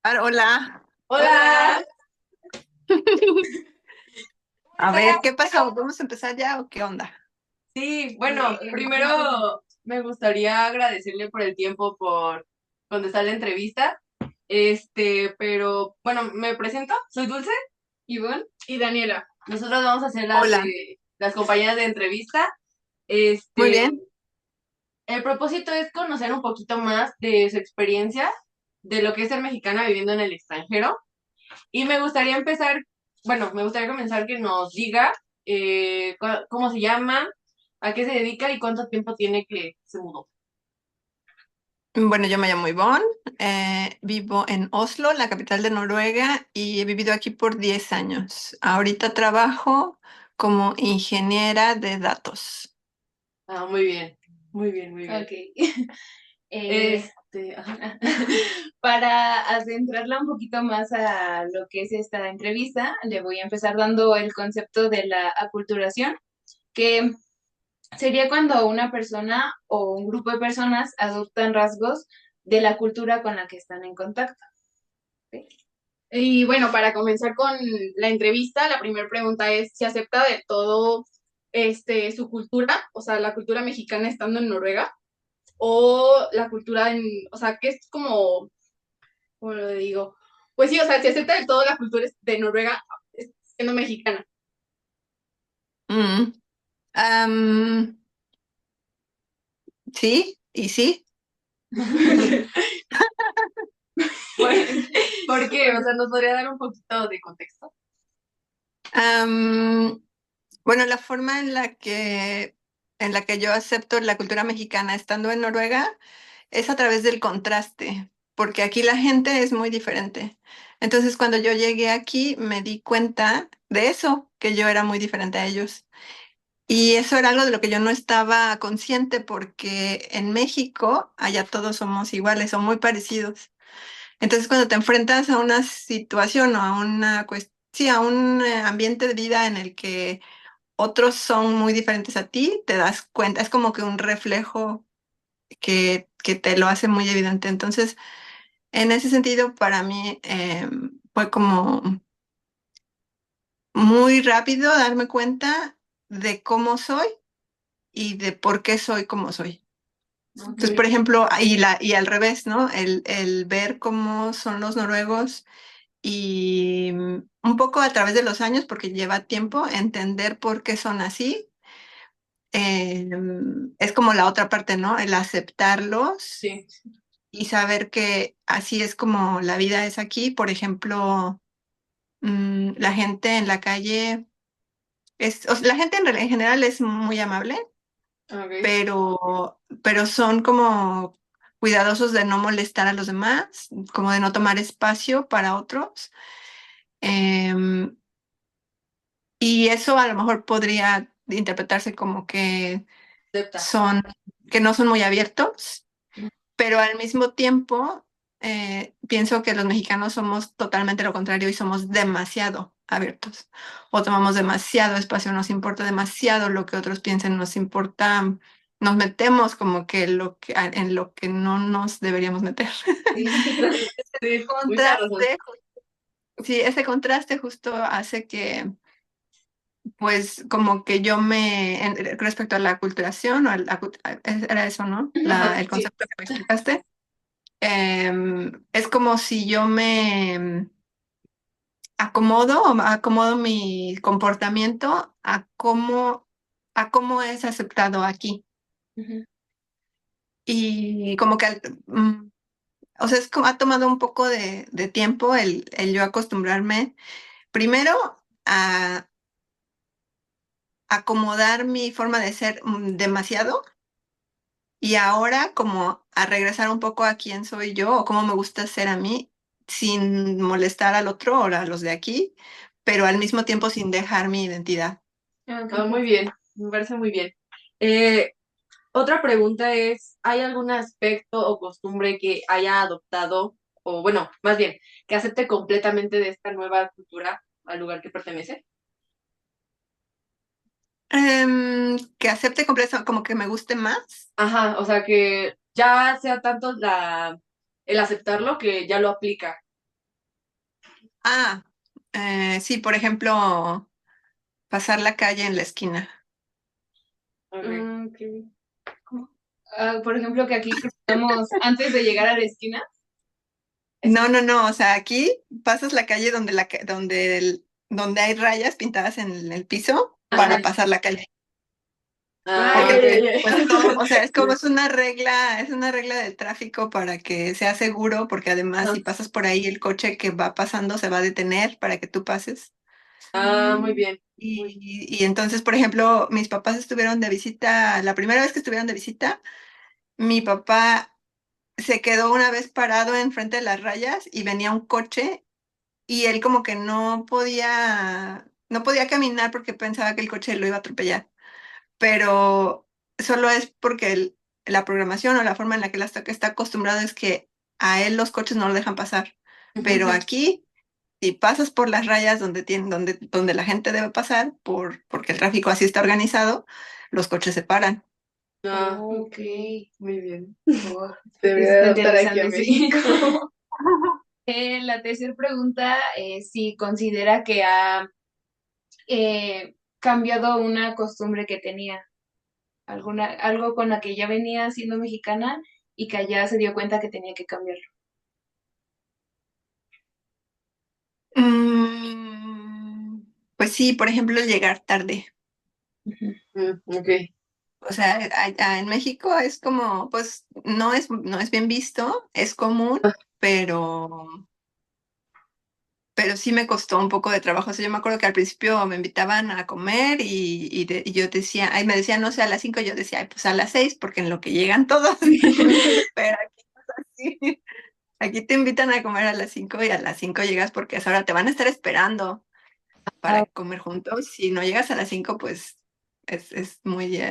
Hola. Hola. A ver, ¿qué pasó? ¿Vamos a empezar ya o qué onda? Sí, bueno, primero me gustaría agradecerle por el tiempo, por contestar la entrevista. Pero bueno, me presento, soy Dulce, Ivonne y Daniela. Nosotros vamos a ser Hola. las compañeras de entrevista. Muy Este, bien. el propósito es conocer un poquito más de su experiencia, de lo que es ser mexicana viviendo en el extranjero. Y me gustaría empezar, bueno, me gustaría comenzar que nos diga cómo se llama, a qué se dedica y cuánto tiempo tiene que se mudó. Bueno, yo me llamo Ivonne, vivo en Oslo, la capital de Noruega, y he vivido aquí por 10 años. Ahorita trabajo como ingeniera de datos. Ah, muy bien, muy bien, muy bien. Ok. Ajá. Para adentrarla un poquito más a lo que es esta entrevista, le voy a empezar dando el concepto de la aculturación, que sería cuando una persona o un grupo de personas adoptan rasgos de la cultura con la que están en contacto. ¿Ok? Y bueno, para comenzar con la entrevista, la primera pregunta es si acepta de todo su cultura, o sea, la cultura mexicana estando en Noruega, o la cultura o sea, que es como, ¿cómo lo digo? Pues sí, o sea, si acepta de todo la cultura de Noruega siendo mexicana. Mm, am, sí, y sí. ¿Por, por qué? O sea, ¿nos podría dar un poquito de contexto? Am, bueno, la forma en la que yo acepto la cultura mexicana estando en Noruega es a través del contraste, porque aquí la gente es muy diferente. Entonces, cuando yo llegué aquí, me di cuenta de eso, que yo era muy diferente a ellos. Y eso era algo de lo que yo no estaba consciente, porque en México, allá todos somos iguales o muy parecidos. Entonces, cuando te enfrentas a una situación o a una sí, a un ambiente de vida en el que otros son muy diferentes a ti, te das cuenta, es como que un reflejo que te lo hace muy evidente. Entonces, en ese sentido, para mí fue como muy rápido darme cuenta de cómo soy y de por qué soy como soy. Entonces, Ok. por ejemplo, y al revés, ¿no? El ver cómo son los noruegos y un poco a través de los años, porque lleva tiempo, entender por qué son así. Es como la otra parte, ¿no? El aceptarlos Sí. y saber que así es como la vida es aquí. Por ejemplo, la gente en la calle o sea, la gente en general es muy amable, Ok. pero son como cuidadosos de no molestar a los demás, como de no tomar espacio para otros. Em, y eso a lo mejor podría interpretarse como Acepta. son, que no son muy abiertos, pero al mismo tiempo pienso que los mexicanos somos totalmente lo contrario y somos demasiado abiertos o tomamos demasiado espacio, nos importa demasiado lo que otros piensen, nos importa, nos metemos como que en lo que no nos deberíamos meter. Sí, mucha razón. Contraste, sí, ese contraste justo hace que, pues, como que respecto a la aculturación, era eso, ¿no? Ajá, El sí. concepto que me explicaste. Es como si yo me acomodo mi comportamiento a cómo es aceptado aquí. Ujú. Y como que, o sea, ha tomado un poco de tiempo el yo acostumbrarme primero a acomodar mi forma de ser demasiado y ahora como a regresar un poco a quién soy yo o cómo me gusta ser a mí sin molestar al otro o a los de aquí, pero al mismo tiempo sin dejar mi identidad. Ah, muy bien, me parece muy bien. Eh, Otra pregunta es, ¿hay algún aspecto o costumbre que haya adoptado, o bueno, más bien, que acepte completamente de esta nueva cultura al lugar que pertenece? Que acepte completo, como que me guste más. Ajá, o sea que ya sea tanto el aceptarlo que ya lo aplica. Ah, sí, por ejemplo, pasar la calle en la esquina. Ok. Ok. Por ejemplo, que aquí cruzamos antes de llegar a la esquina. No, no, no, o sea, aquí pasas la calle donde, donde hay rayas pintadas en el piso Ajá. para pasar la calle. Ah, Ah, Porque, ya, ya, pues, ya. o sea, es como es una regla del tráfico para que sea seguro, porque además Ajá. si pasas por ahí, el coche que va pasando se va a detener para que tú pases. Ah, muy bien. Y entonces, por ejemplo, mis papás estuvieron de visita, la primera vez que estuvieron de visita, mi papá se quedó una vez parado enfrente de las rayas y venía un coche y él como que no podía caminar porque pensaba que el coche lo iba a atropellar, pero solo es porque la programación o la forma en la que está acostumbrado es que a él los coches no lo dejan pasar, pero Ujú. aquí si pasas por las rayas donde la gente debe pasar, porque el tráfico así está organizado, los coches se paran. Ah, Ok. muy bien. Oh, Debería de está adaptar aquí a interesante, sí. México. La tercera pregunta es si considera que ha cambiado una costumbre que tenía, algo con la que ya venía siendo mexicana y que allá se dio cuenta que tenía que cambiarlo. Mm, pues sí, por ejemplo, el llegar tarde. Ujú. Ok. O sea, allá en México es como, pues no es bien visto, es común, pero, pero sí me costó un poco de trabajo. O sea, yo me acuerdo que al principio me invitaban a comer y yo decía, ay, me decían, no sé, a las 5, yo decía, ay, pues a las 6, porque en lo que llegan todos. Pero aquí no es así. Aquí te invitan a comer a las 5 y a las 5 llegas porque a esa hora te van a estar esperando Ah, para comer juntos. Si no llegas a las 5, pues es muy,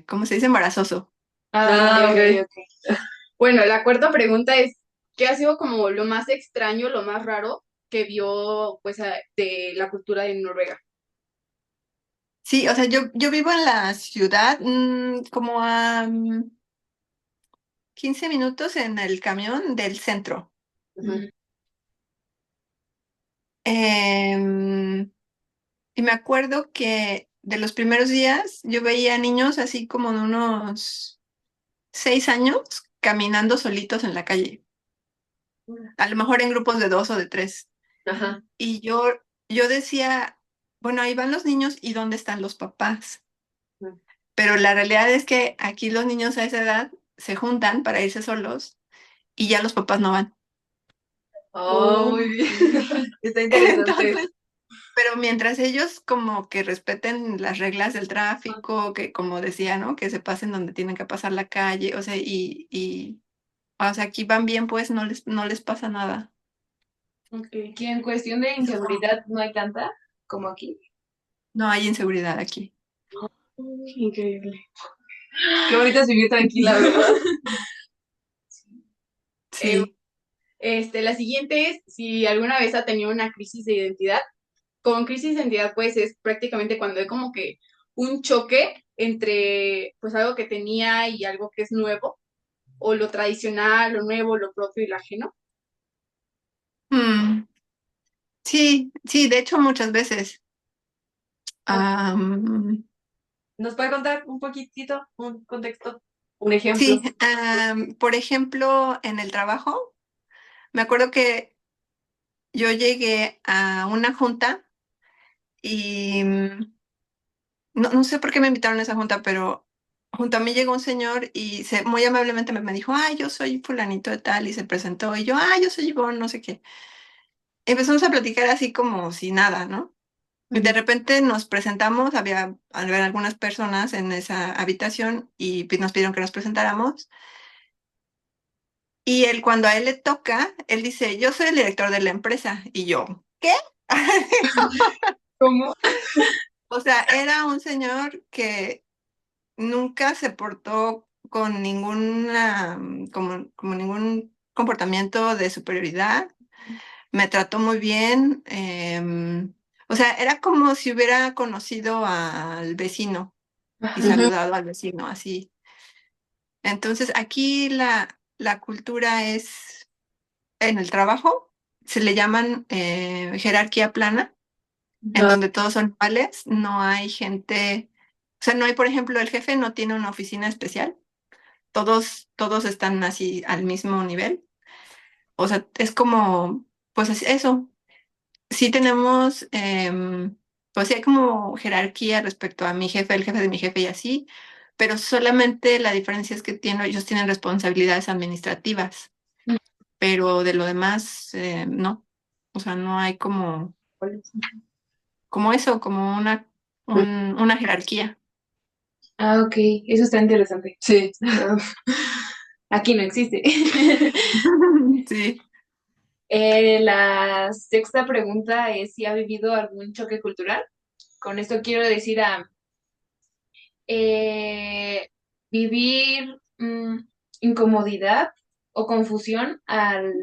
¿cómo se dice? Embarazoso. ah, Ah, ok, ok. ok. Bueno, la cuarta pregunta es, ¿qué ha sido como lo más extraño, lo más raro que vio pues de la cultura de Noruega? Sí, o sea, yo vivo en la ciudad, como a 15 minutos en el camión del centro. Ujú. Ujú. Em, y me acuerdo que de los primeros días yo veía niños así como de unos 6 años caminando solitos en la calle, a lo mejor en grupos de 2 o de 3. Ajá. Y yo decía, bueno, ahí van los niños y ¿dónde están los papás? Pero la realidad es que aquí los niños a esa edad se juntan para irse solos y ya los papás no van. Oh, muy bien. Ok. Está interesante. Entonces, pero mientras ellos como que respeten las reglas del tráfico, que como decía, ¿no? Que se pasen donde tienen que pasar la calle, o sea, o sea, aquí van bien, pues no les pasa nada. Ok. Que en cuestión de inseguridad no hay tanta como aquí. No hay inseguridad aquí. Increíble. Qué bonito es vivir tranquila, ¿verdad? Eh, Sí. la siguiente es si alguna vez ha tenido una crisis de identidad. Con crisis de identidad, pues es prácticamente cuando hay como que un choque entre pues algo que tenía y algo que es nuevo, o lo tradicional, lo nuevo, lo propio y lo ajeno. Mm, sí, sí, de hecho muchas veces. Am, ¿Nos puede contar un poquitito, un contexto, un sí, ejemplo? por ejemplo, en el trabajo, me acuerdo que yo llegué a una junta y no sé por qué me invitaron a esa junta, pero junto a mí llegó un señor y muy amablemente me dijo, ay, yo soy fulanito de tal, y se presentó, y yo, ay, yo soy Ivonne, no sé qué. Empezamos a platicar así como si nada, ¿no? Y de Ujú. repente nos presentamos, había algunas personas en esa habitación y pues, nos pidieron que nos presentáramos. Y él, cuando a él le toca, él dice, yo soy el director de la empresa. Y yo, ¿qué? ¿Cómo? O sea, era un señor que nunca se portó con como ningún comportamiento de superioridad. Me trató muy bien. O sea, era como si hubiera conocido al vecino y Ujú. saludado al vecino, así. Entonces, aquí la cultura es en el trabajo. se le llaman jerarquía plana, en Ajá. donde todos son iguales, no hay gente, o sea, no hay, por ejemplo, el jefe no tiene una oficina especial, todos están así al mismo nivel. O sea, es como, pues eso. Sí tenemos, pues sí hay como jerarquía respecto a mi jefe, el jefe de mi jefe y así, pero solamente la diferencia es que ellos tienen responsabilidades administrativas, pero de lo demás, no. O sea, no hay como eso, como una jerarquía. Ah, ok, eso está interesante. Sí. Aquí no existe. Sí. La sexta pregunta es si ha vivido algún choque cultural. Con esto quiero decir eh, vivir incomodidad o confusión al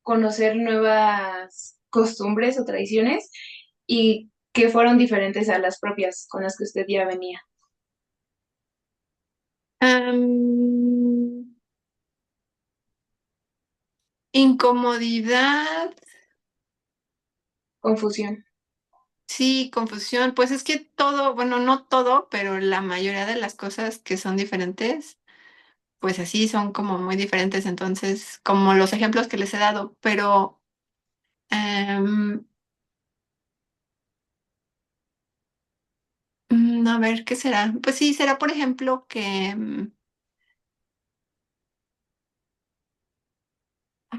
conocer nuevas costumbres o tradiciones y que fueron diferentes a las propias con las que usted ya venía. Am, incomodidad. Confusión. Sí, confusión. Pues es que todo, bueno, no todo, pero la mayoría de las cosas que son diferentes, pues así son como muy diferentes. Entonces, como los ejemplos que les he dado, pero em, a ver, ¿qué será? Pues sí, será, por ejemplo, que,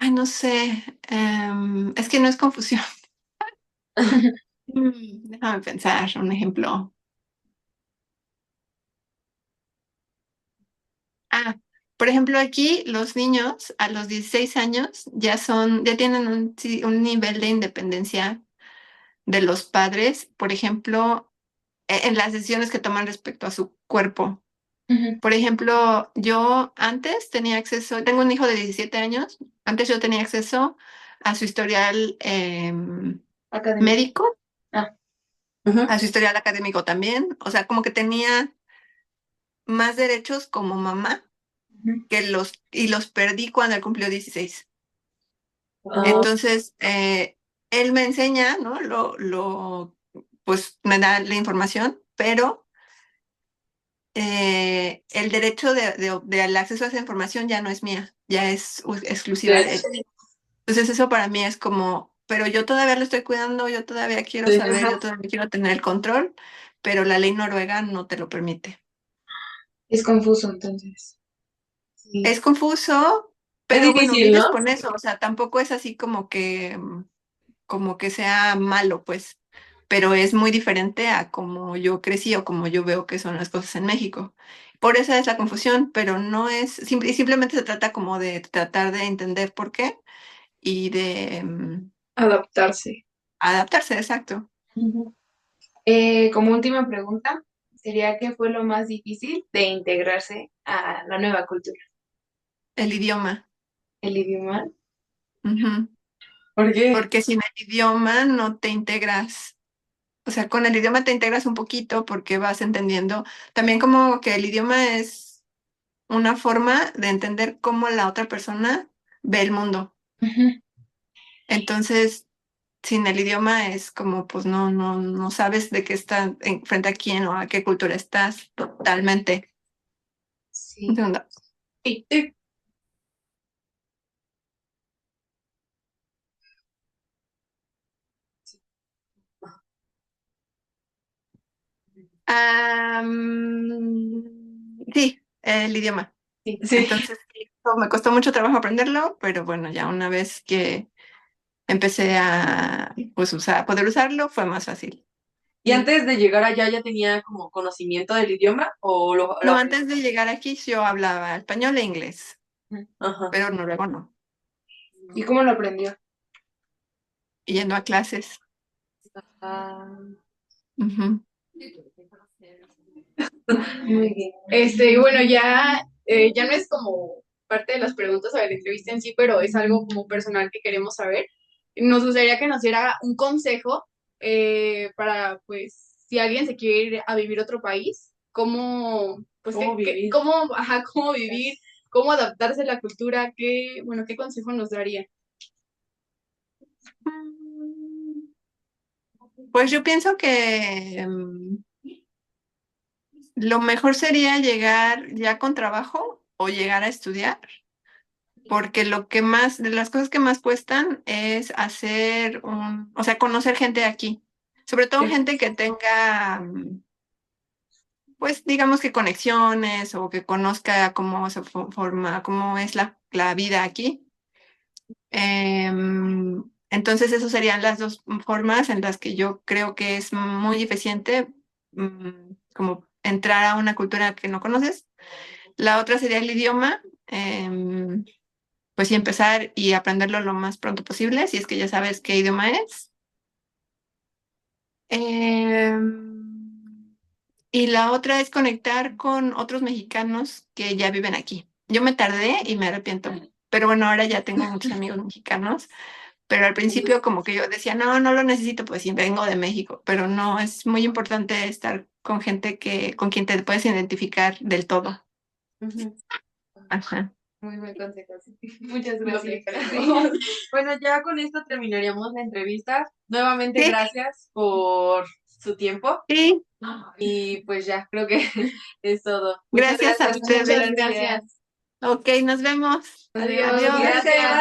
ay, no sé, es que no es confusión. Déjame pensar un ejemplo. Ah, por ejemplo, aquí los niños a los 16 años ya tienen sí, un nivel de independencia de los padres, por ejemplo, en las decisiones que toman respecto a su cuerpo. Ujú. Por ejemplo, yo antes tenía acceso, tengo un hijo de 17 años, antes yo tenía acceso a su historial Académico. médico, Ah, Ujú. a su historial académico también, o sea, como que tenía más derechos como mamá ujú. y los perdí cuando él cumplió 16. Ah, Entonces, él me enseña, ¿no? Pues me da la información, pero el derecho del acceso a esa información ya no es mía, ya es exclusiva de sí, él. Entonces eso para mí es como, pero yo todavía lo estoy cuidando, yo todavía quiero sí. saber, yo todavía quiero tener el control, pero la ley noruega no te lo permite. es confuso entonces. Sí. Es confuso, Es pero bueno, difícil, ¿no? vives con eso, o sea, tampoco es así como que sea malo, pues, pero es muy diferente a como yo crecí o como yo veo que son las cosas en México. Por eso es la confusión, pero no es, simplemente se trata como de tratar de entender por qué y de Adaptarse. adaptarse, exacto. Ujú. Como última pregunta, sería ¿qué fue lo más difícil de integrarse a la nueva cultura? El idioma. ¿El idioma? Ujú. ¿Por qué? Porque sin el idioma no te integras. O sea, con el idioma te integras un poquito porque vas entendiendo. También como que el idioma es una forma de entender cómo la otra persona ve el mundo. Ujú. Entonces, sin el idioma es como, pues no sabes de qué está frente a quién o a qué cultura estás totalmente. Un Sí. segundo. Sí. Sí, el idioma. Sí. Sí. Entonces, sí, me costó mucho trabajo aprenderlo, pero bueno, ya una vez que empecé a pues, poder usarlo, fue más fácil. ¿Y antes de llegar allá ya tenía como conocimiento del idioma o lo No, aprendió? antes de llegar aquí yo hablaba español e inglés, Ujú. Ajá. pero noruego no. ¿Y cómo lo aprendió? Yendo a clases. Ah, Ujú. muy bien. Bueno, ya no es como parte de las preguntas a la entrevista en sí, pero es algo como personal que queremos saber. Nos gustaría que nos diera un consejo para, pues, si alguien se quiere ir a vivir a otro país, pues, ¿Cómo vivir? cómo vivir, cómo adaptarse a la cultura, bueno, qué consejo nos daría. Mm, Pues yo pienso que lo mejor sería llegar ya con trabajo o llegar a estudiar, porque lo que más, de las cosas que más cuestan es o sea, conocer gente de aquí, sobre todo Sí. gente que tenga, pues digamos que conexiones o que conozca cómo se forma, cómo es la vida aquí. Entonces, esas serían las dos formas en las que yo creo que es muy eficiente, como entrar a una cultura que no conoces. La otra sería el idioma, pues sí empezar y aprenderlo lo más pronto posible, si es que ya sabes qué idioma es. Y la otra es conectar con otros mexicanos que ya viven aquí. Yo me tardé y me arrepiento, pero bueno, ahora ya tengo muchos amigos mexicanos. Pero al principio como que yo decía, no, no lo necesito, pues sí, vengo de México, pero no, es muy importante estar con gente con quien te puedes identificar del todo. Ujú. Ajá. Muy buen consejo. Sí. Muchas Lo gracias. aplicaremos. Bueno, ya con esto terminaríamos la entrevista. Nuevamente, Sí, gracias por su tiempo sí, y pues ya, creo que es todo. Muchas gracias a gracias. Muchas ustedes. gracias. Ok, nos vemos. Nos vemos. Adiós. Adiós. Cuídense, Gracias. bye.